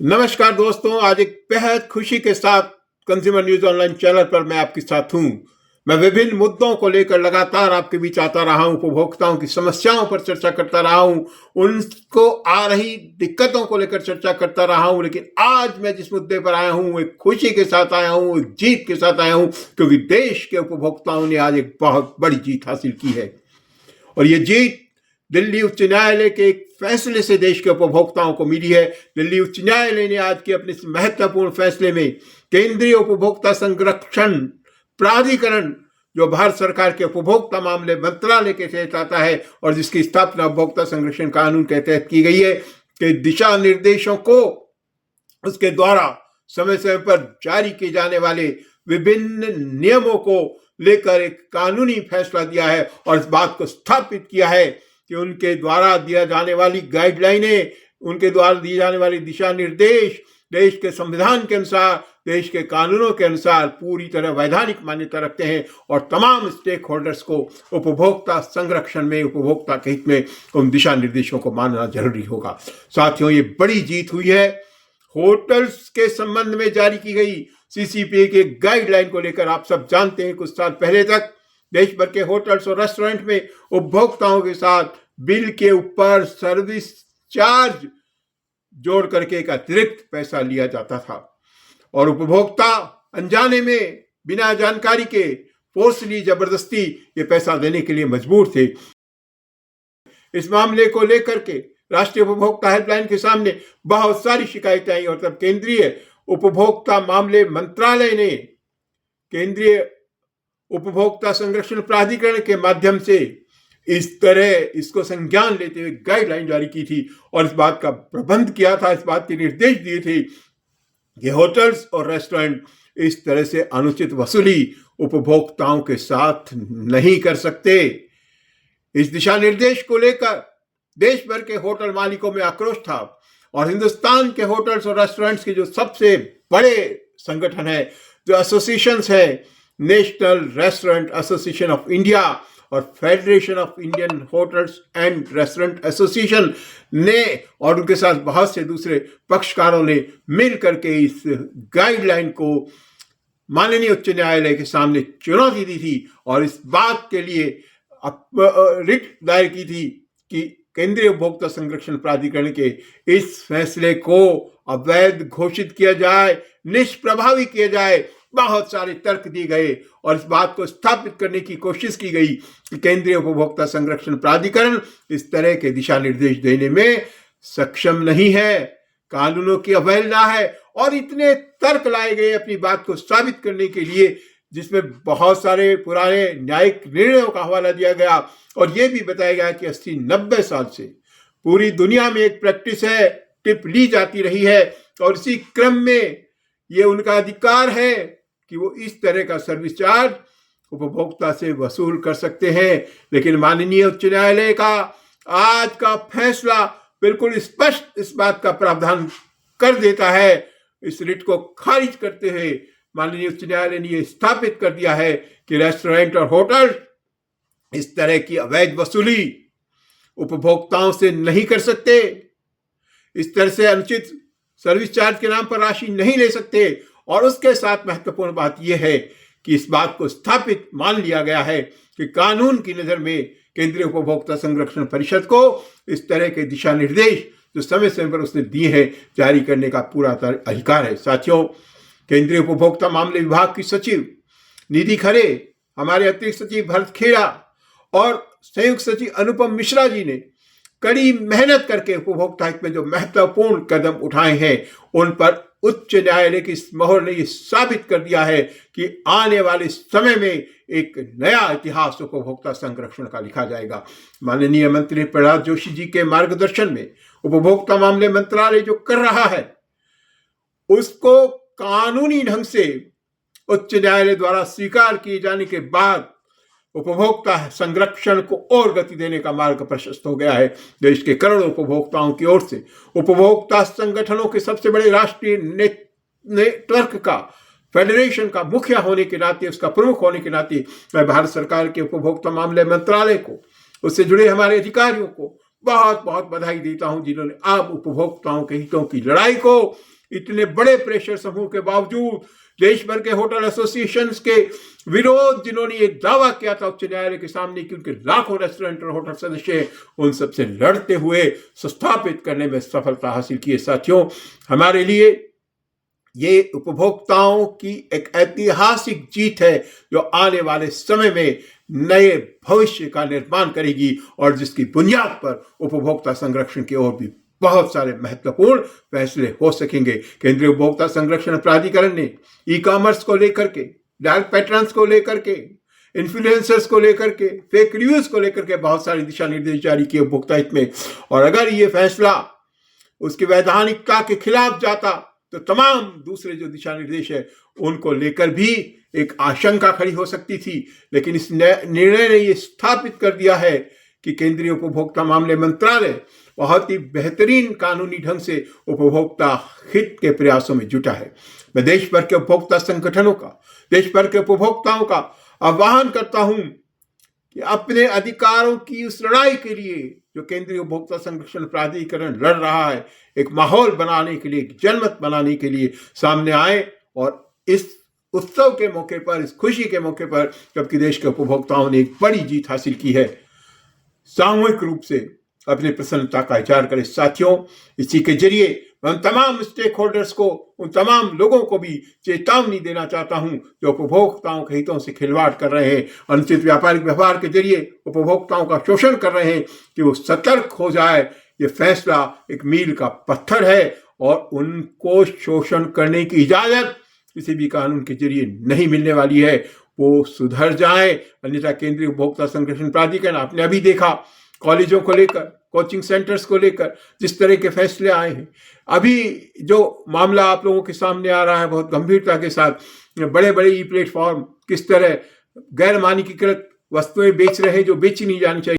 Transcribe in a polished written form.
नमस्कार दोस्तों, आज एक बेहद खुशी के साथ कंज्यूमर न्यूज ऑनलाइन चैनल पर मैं आपके साथ हूं। मैं विभिन्न मुद्दों को लेकर लगातार आपके बीच आता रहा हूं, उपभोक्ताओं की समस्याओं पर चर्चा करता रहा हूं, उनको आ रही दिक्कतों को लेकर चर्चा करता रहा हूं। लेकिन आज मैं जिस मुद्दे पर आया हूं, एक खुशी के साथ आया हूं, एक जीत के साथ आया हूं, क्योंकि देश के उपभोक्ताओं ने आज एक बहुत बड़ी जीत हासिल की है। और ये जीत दिल्ली उच्च न्यायालय के एक फैसले से देश के उपभोक्ताओं को मिली है। दिल्ली उच्च न्यायालय ने आज के अपने महत्वपूर्ण फैसले में केंद्रीय उपभोक्ता संरक्षण प्राधिकरण, जो भारत सरकार के उपभोक्ता मामले मंत्रालय के तहत आता है और जिसकी स्थापना उपभोक्ता संरक्षण कानून के तहत की गई है, के दिशा निर्देशों को उसके द्वारा समय समय पर जारी किए जाने वाले विभिन्न नियमों को लेकर एक कानूनी फैसला दिया है और इस बात को स्थापित किया है कि उनके द्वारा दिया जाने वाली गाइडलाइनें, उनके द्वारा दिए जाने वाले दिशा निर्देश देश के संविधान के अनुसार, देश के कानूनों के अनुसार पूरी तरह वैधानिक मान्यता रखते हैं और तमाम स्टेक होल्डर्स को उपभोक्ता संरक्षण में, उपभोक्ता के हित में उन दिशा निर्देशों को मानना जरूरी होगा। साथियों, ये बड़ी जीत हुई है। होटल्स के संबंध में जारी की गई सीसीपीए के गाइडलाइन को लेकर आप सब जानते हैं, कुछ साल पहले तक देश भर के होटल्स और रेस्टोरेंट में उपभोक्ताओं के साथ बिल के ऊपर सर्विस चार्ज जोड़ करके एक अतिरिक्त पैसा लिया जाता था और उपभोक्ता अनजाने में, बिना जानकारी के, फोर्सली, जबरदस्ती ये पैसा देने के लिए मजबूर थे। इस मामले को लेकर के राष्ट्रीय उपभोक्ता हेल्पलाइन के सामने बहुत सारी शिकायतें आई और तब केंद्रीय उपभोक्ता मामले मंत्रालय ने केंद्रीय उपभोक्ता संरक्षण प्राधिकरण के माध्यम से इस तरह इसको संज्ञान लेते हुए गाइडलाइन जारी की थी और इस बात का प्रबंध किया था, इस बात के निर्देश दिए थे कि होटल्स और रेस्टोरेंट इस तरह से अनुचित वसूली उपभोक्ताओं के साथ नहीं कर सकते। इस दिशा निर्देश को लेकर देश भर के होटल मालिकों में आक्रोश था और हिंदुस्तान के होटल्स और रेस्टोरेंट्स के जो सबसे बड़े संगठन है, जो एसोसिएशंस है, national restaurant association of India और federation of Indian hotels and restaurant association ने और उनके साथ बहुत से दूसरे पक्षकारों ने मिल करके इस गाइडलाइन को माननीय उच्च न्यायालय के सामने चुनौती दी थी और इस बात के लिए रिट दायर की थी कि केंद्रीय उपभोक्ता संरक्षण प्राधिकरण के इस फैसले को अवैध घोषित किया जाए, निष्प्रभावी किया जाए। बहुत सारे तर्क दिए गए और इस बात को स्थापित करने की कोशिश की गई कि केंद्रीय उपभोक्ता संरक्षण प्राधिकरण इस तरह के दिशा निर्देश देने में सक्षम नहीं है, कानूनों की अवहेलना है और इतने तर्क लाए गए अपनी बात को साबित करने के लिए, जिसमें बहुत सारे पुराने न्यायिक निर्णयों का हवाला दिया गया और यह भी बताया गया कि 80-90 साल से पूरी दुनिया में एक प्रैक्टिस है, टिप ली जाती रही है और इसी क्रम में ये उनका अधिकार है कि वो इस तरह का सर्विस चार्ज उपभोक्ता से वसूल कर सकते हैं। लेकिन माननीय उच्च न्यायालय का आज का फैसला बिल्कुल स्पष्ट इस बात का प्रावधान कर देता है। इस रिट को खारिज करते हुए माननीय उच्च न्यायालय ने यह स्थापित कर दिया है कि रेस्टोरेंट और होटल इस तरह की अवैध वसूली उपभोक्ताओं से नहीं कर सकते, इस तरह से अनुचित सर्विस चार्ज के नाम पर राशि नहीं ले सकते। और उसके साथ महत्वपूर्ण बात यह है कि इस बात को स्थापित मान लिया गया है कि कानून की नज़र में केंद्रीय उपभोक्ता संरक्षण परिषद को इस तरह के दिशा निर्देश जो समय समय पर उसने दिए हैं जारी करने का पूरा अधिकार है। साथियों, केंद्रीय उपभोक्ता मामले विभाग की सचिव निधि खरे, हमारे अतिरिक्त सचिव भरत खेड़ा और संयुक्त सचिव अनुपम मिश्रा जी ने कड़ी मेहनत करके उपभोक्ता हित में जो महत्वपूर्ण कदम उठाए हैं उन पर उच्च न्यायालय की इस मोहर ने यह साबित कर दिया है कि आने वाले समय में एक नया इतिहास उपभोक्ता संरक्षण का लिखा जाएगा। माननीय मंत्री प्रहलाद जोशी जी के मार्गदर्शन में उपभोक्ता मामले मंत्रालय जो कर रहा है उसको कानूनी ढंग से उच्च न्यायालय द्वारा स्वीकार किए जाने के बाद उपभोक्ता संरक्षण को और गति देने का मार्ग प्रशस्त हो गया है। देश के करोड़ों उपभोक्ताओं की ओर से उपभोक्ता संगठनों के सबसे बड़े राष्ट्रीय नेटवर्क का, फेडरेशन का मुखिया होने के नाते, उसका प्रमुख होने के नाते मैं भारत सरकार के उपभोक्ता मामले मंत्रालय को, उससे जुड़े हमारे अधिकारियों को बहुत बहुत बधाई देता हूं जिन्होंने आम उपभोक्ताओं के हितों की लड़ाई को इतने बड़े प्रेशर समूह के बावजूद, देश भर के होटल एसोसिएशंस के विरोध, जिन्होंने एक दावा किया था उच्च न्यायालय के सामने कि उनके लाखों रेस्टोरेंट और होटल सदस्य हैं, उन सबसे लड़ते हुए स्थापित करने में सफलता हासिल की है। साथियों, हमारे लिए ये उपभोक्ताओं की एक ऐतिहासिक जीत है जो आने वाले समय में नए भविष्य का निर्माण करेगी और जिसकी बुनियाद पर उपभोक्ता संरक्षण की ओर भी बहुत सारे महत्वपूर्ण फैसले हो सकेंगे। केंद्रीय उपभोक्ता संरक्षण प्राधिकरण ने ई कॉमर्स को लेकर के, डार्क पैटर्न्स को लेकर के, इन्फ्लुएंसर्स को लेकर के, फेक रिव्यूज को लेकर के बहुत सारे दिशा निर्देश जारी किए उपभोक्ता हित में। और अगर ये फैसला उसकी वैधानिकता के खिलाफ जाता तो तमाम दूसरे जो दिशा निर्देश है उनको लेकर भी एक आशंका खड़ी हो सकती थी। लेकिन इस निर्णय ने ये स्थापित कर दिया है कि केंद्रीय उपभोक्ता मामले मंत्रालय बहुत ही बेहतरीन कानूनी ढंग से उपभोक्ता हित के प्रयासों में जुटा है। मैं देश भर के उपभोक्ता संगठनों का, देश भर के उपभोक्ताओं का आह्वान करता हूं कि अपने अधिकारों की उस लड़ाई के लिए जो केंद्रीय उपभोक्ता संरक्षण प्राधिकरण लड़ रहा है, एक माहौल बनाने के लिए, एक जनमत बनाने के लिए सामने आए और इस उत्सव के मौके पर, इस खुशी के मौके पर, जबकि देश के उपभोक्ताओं ने एक बड़ी जीत हासिल की है, सामूहिक रूप से अपनी प्रसन्नता का इजहार करें। साथियों, इसी के जरिए मैं उन तमाम स्टेक होल्डर्स को, उन तमाम लोगों को भी चेतावनी देना चाहता हूं जो उपभोक्ताओं के हितों से खिलवाड़ कर रहे हैं, अनुचित व्यापारिक व्यवहार के जरिए उपभोक्ताओं का शोषण कर रहे हैं, कि वो सतर्क हो जाए। ये फैसला एक मील का पत्थर है और उनको शोषण करने की इजाजत किसी भी कानून के जरिए नहीं मिलने वाली है। वो सुधर जाए, अन्यथा केंद्रीय उपभोक्ता संरक्षण प्राधिकरण, आपने अभी देखा कॉलेजों को लेकर, कोचिंग सेंटर्स को लेकर जिस तरह के फैसले आए हैं, अभी जो मामला आप लोगों के सामने आ रहा है बहुत गंभीरता के साथ, बड़े बड़े ई प्लेटफॉर्म किस तरह गैर मानकीकृत वस्तुएं बेच रहे हैं जो बेची नहीं जानी चाहिए।